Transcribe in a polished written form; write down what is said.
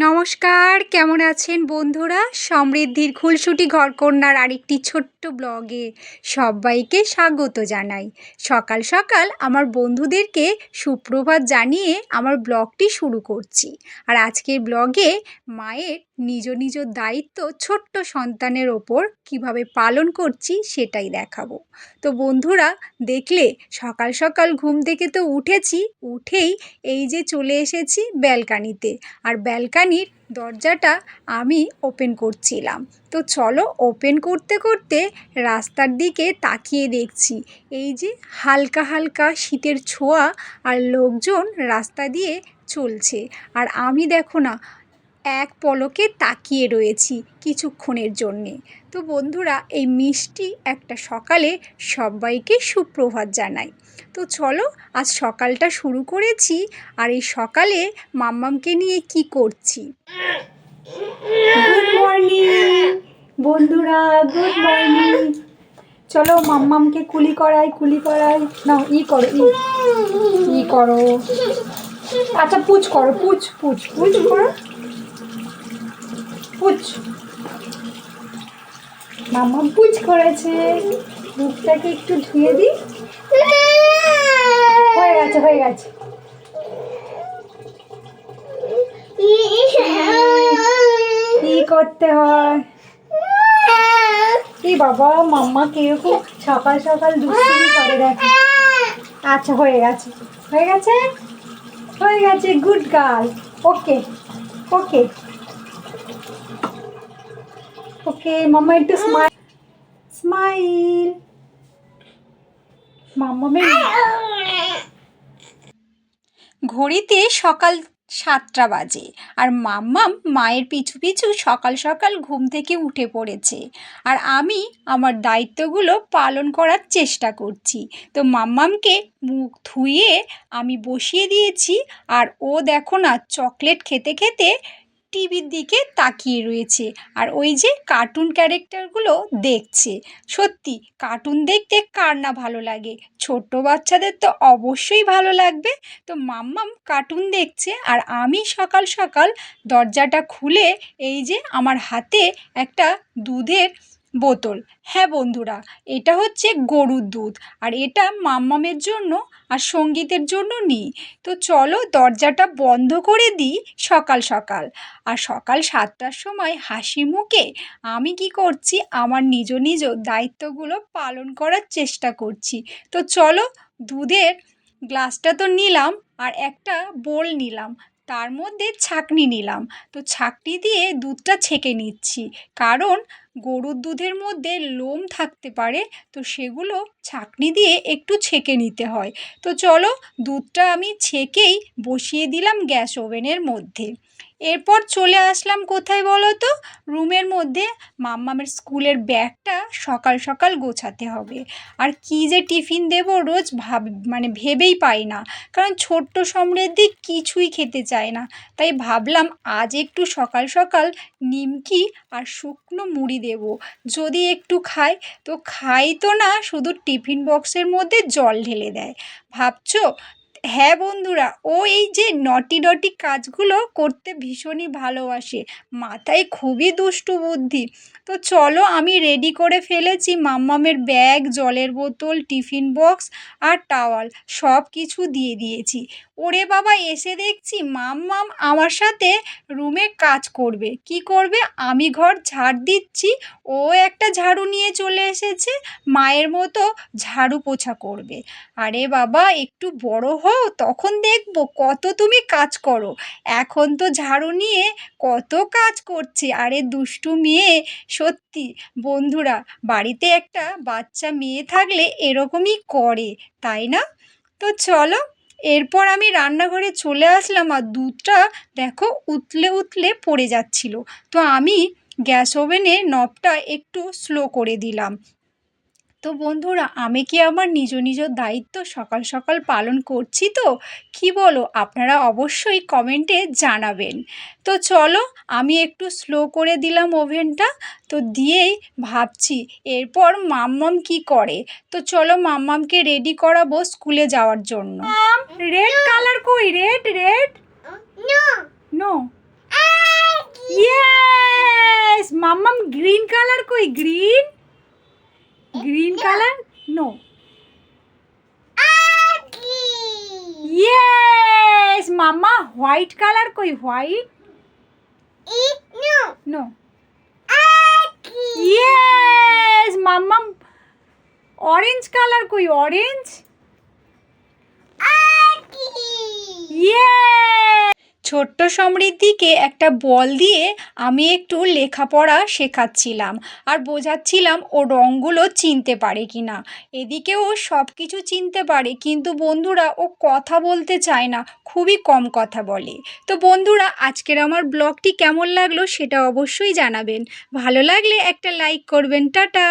নমস্কার, কেমন আছেন বন্ধুরা? সমৃদ্ধির খুলসুটি ঘরকন্যার আরেকটি ছোট্ট ব্লগে সবাইকে স্বাগত জানাই। সকাল সকাল আমার বন্ধুদেরকে সুপ্রভাত জানিয়ে আমার ব্লগটি শুরু করছি। আর আজকের ব্লগে মায়ের নিজ নিজ দায়িত্ব ছোট্ট সন্তানের ওপর কিভাবে পালন করছি সেটাই দেখাবো। তো বন্ধুরা, দেখলে সকাল সকাল ঘুম থেকে তো উঠেই এই যে চলে এসেছি ব্যালকানিতে। আর ব্যালকানির দরজাটা আমি ওপেন করছিলাম। তো চলো, ওপেন করতে করতে রাস্তার দিকে তাকিয়ে দেখছি এই যে হালকা হালকা শীতের ছোঁয়া আর লোকজন রাস্তা দিয়ে চলছে। আর আমি দেখো না, এক পলকে তাকিয়ে রয়েছি কিছুক্ষণের জন্যে। তো বন্ধুরা, এই মিষ্টি একটা সকালে সবাইকে সুপ্রভাত জানাই। তো চলো, আজ সকালটা শুরু করেছি। আর এই সকালে মাম্মামকে নিয়ে কি করছি। গুড মর্নিং বন্ধুরা, গুড মর্নিং। চলো মাম্মামকে কুলি করাই নাও। ই করো। আচ্ছা, পুচ করো, পুচ করো। পুচ। মাম্মাম পুচ করেছে। মুখটাকে একটু ধুয়ে দিই। হয়ে গেছে। কি করতে হয়? এই বাবা, মাম্মা কিরকম সকাল সকাল দুষ্টুমি করে দেখো। আচ্ছা, হয়ে গেছে। Good girl. ওকে মাম্মা, একটু স্মাইল। মাম্মামের ঘড়িতে সকাল 7টা বাজে। আর মাম্মাম মায়ের পিছু পিছু সকাল সকাল ঘুম থেকে উঠে পড়েছে। আর আমি আমার দায়িত্বগুলো পালন করার চেষ্টা করছি। তো মাম্মামকে মুখ ধুইয়ে আমি বসিয়ে দিয়েছি। আর ও দেখো না, চকলেট খেতে খেতে টিভির দিকে তাকিয়ে রয়েছে। আর ওই যে কার্টুন ক্যারেক্টারগুলো দেখছে। সত্যি, কার্টুন দেখতে কার না ভালো লাগে? ছোট্ট বাচ্চাদের তো অবশ্যই ভালো লাগবে। তো মাম্মাম কার্টুন দেখছে আর আমি সকাল সকাল দরজাটা খুলে এই যে আমার হাতে একটা দুধের বোতল। হ্যাঁ বন্ধুরা, এটা হচ্ছে গরুর দুধ। আর এটা মাম্মামের জন্য আর সঙ্গীতের জন্য নিই। তো চলো দরজাটা বন্ধ করে দিই সকাল সকাল। আর সকাল 7টার সময় হাসি মুখে আমি কি করছি, আমার নিজ দায়িত্বগুলো পালন করার চেষ্টা করছি। তো চলো, দুধের গ্লাসটা তো নিলাম আর একটা বোল নিলাম, তার মধ্যে ছাঁকনি নিলাম। তো ছাঁকনি দিয়ে দুধটা ছেঁকে নিচ্ছি, কারণ গরুর দুধের মধ্যে লোম থাকতে পারে। তো সেগুলো ছাঁকনি দিয়ে একটু ছেঁকে নিতে হয়। তো চলো, দুধটা আমি ছেঁকেই বসিয়ে দিলাম গ্যাস ওভেনের মধ্যে। এরপর চলে আসলাম কোথায় বলো তো? রুমের মধ্যে। মাম্মামের স্কুলের ব্যাগটা সকাল সকাল গোছাতে হবে। আর কি যে টিফিন দেবো রোজ ভেবেই পাই না, কারণ ছোট্ট সমৃদ্ধি কিছুই খেতে চায় না। তাই ভাবলাম আজ একটু সকাল সকাল নিমকি আর শুকনো মুড়ি দেব, যদি একটু খায়। তো খাই তো না, শুধু টিফিন বক্সের মধ্যে জল ঢেলে দেয়। ভাবছো? হ্যাঁ বন্ধুরা, ও এই যে নটি ডটি কাজগুলো করতে ভীষণই ভালোবাসে। মাথায় খুবই দুষ্টু বুদ্ধি। তো চলো, আমি রেডি করে ফেলেছি মাম্মামের ব্যাগ, জলের বোতল, টিফিন বক্স আর টাওয়াল সব কিছু দিয়ে দিয়েছি। ওরে বাবা, এসে দেখছি মাম্মাম আমার সাথে রুমে কাজ করবে। কি করবে? আমি ঘর ঝাড় দিচ্ছি, ও একটা ঝাড়ু নিয়ে চলে এসেছে, মায়ের মতো ঝাড়ু পোছা করবে। আরে বাবা, একটু বড় হও, তখন দেখবো কত তুমি কাজ করো। এখন তো ঝাড়ু নিয়ে কত কাজ করছে। আরে দুষ্টু মেয়ে। সত্যি বন্ধুরা, বাড়িতে একটা বাচ্চা মেয়ে থাকলে এরকমই করে, তাই না? তো চলো, এরপর আমি রান্নাঘরে চলে আসলাম। আর দুধটা দেখো উতলে পড়ে যাচ্ছিল। তো আমি গ্যাস ওভেনের নবটা একটু স্লো করে দিলাম। তো বন্ধুরা, আমি কি আমার নিজ দায়িত্ব সকাল সকাল পালন করছি? তো কি বলো? আপনারা অবশ্যই কমেন্টে জানাবেন। তো চলো, আমি একটু স্লো করে দিলাম ওভেনটা। তো দিয়েই ভাবছি এরপর মাম্মাম কি করে। তো চলো, মাম্মামকে রেডি করাবো স্কুলে যাওয়ার জন্য। রেড কালার কই? Red no. কই green? Green colour no. Yes mamma white colour কই white? No. Yes mamma orange colour কই অরেঞ্জ? ছোট্ট সমৃদ্ধিকে একটা বল দিয়ে আমি একটু লেখাপড়া শেখাচ্ছিলাম আর বোঝাচ্ছিলাম ও রঙগুলো চিনতে পারে কি না। এদিকে ও সব কিছু চিনতে পারে, কিন্তু বন্ধুরা ও কথা বলতে চায় না, খুবই কম কথা বলে। তো বন্ধুরা আজকের আমার ব্লগটি কেমন লাগলো সেটা অবশ্যই জানাবেন। ভালো লাগলে একটা লাইক করবেন। টাটা।